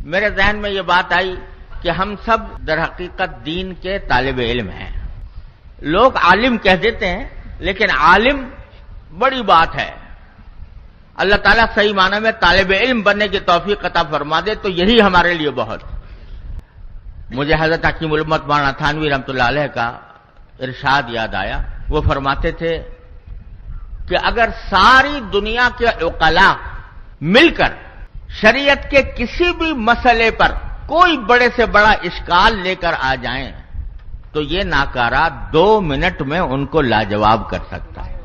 میرے ذہن میں یہ بات آئی کہ ہم سب در حقیقت دین کے طالب علم ہیں. لوگ عالم کہہ دیتے ہیں، لیکن عالم بڑی بات ہے. اللہ تعالیٰ صحیح معنی میں طالب علم بننے کی توفیق عطا فرما دے تو یہی ہمارے لیے بہت. مجھے حضرت حکیم الامت مولانا تھانوی رحمۃ اللہ علیہ کا ارشاد یاد آیا. وہ فرماتے تھے کہ اگر ساری دنیا کے عقلاء مل کر شریعت کے کسی بھی مسئلے پر کوئی بڑے سے بڑا اشکال لے کر آ جائیں تو یہ ناکارہ 2 منٹ میں ان کو لاجواب کر سکتا ہے.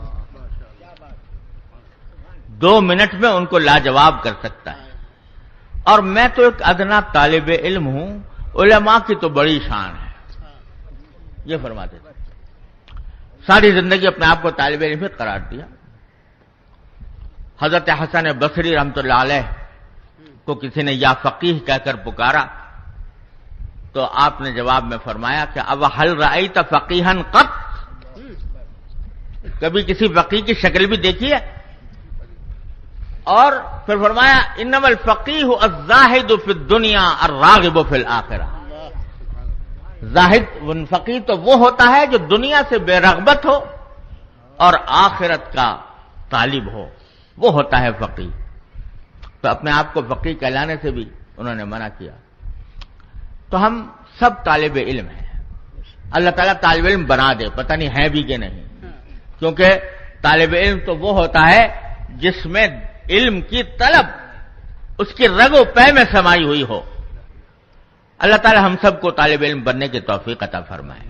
2 منٹ میں ان کو لاجواب کر سکتا ہے. اور میں تو ایک ادنا طالب علم ہوں، علماء کی تو بڑی شان ہے. یہ فرماتے تھے. ساری زندگی اپنے آپ کو طالب علم ہی قرار دیا. حضرت حسن بصری رحمۃ اللہ علیہ کو کسی نے یا فقیہ کہہ کر پکارا تو آپ نے جواب میں فرمایا کہ اب هل رأیت فقیہا قط، کبھی کسی فقیہ کی شکل بھی دیکھی ہے؟ اور پھر فرمایا انما الفقیہ الزاہد فی الدنیا الراغب فی الآخرہ. زاہد فقیہ تو وہ ہوتا ہے جو دنیا سے بے رغبت ہو اور آخرت کا طالب ہو، وہ ہوتا ہے فقیہ. تو اپنے آپ کو فقیہ کہلانے سے بھی انہوں نے منع کیا. تو ہم سب طالب علم ہیں. اللہ تعالیٰ طالب علم بنا دے، پتہ نہیں ہے بھی کہ نہیں، کیونکہ طالب علم تو وہ ہوتا ہے جس میں علم کی طلب اس کی رگ و پے میں سمائی ہوئی ہو. اللہ تعالیٰ ہم سب کو طالب علم بننے کی توفیق عطا فرمائے.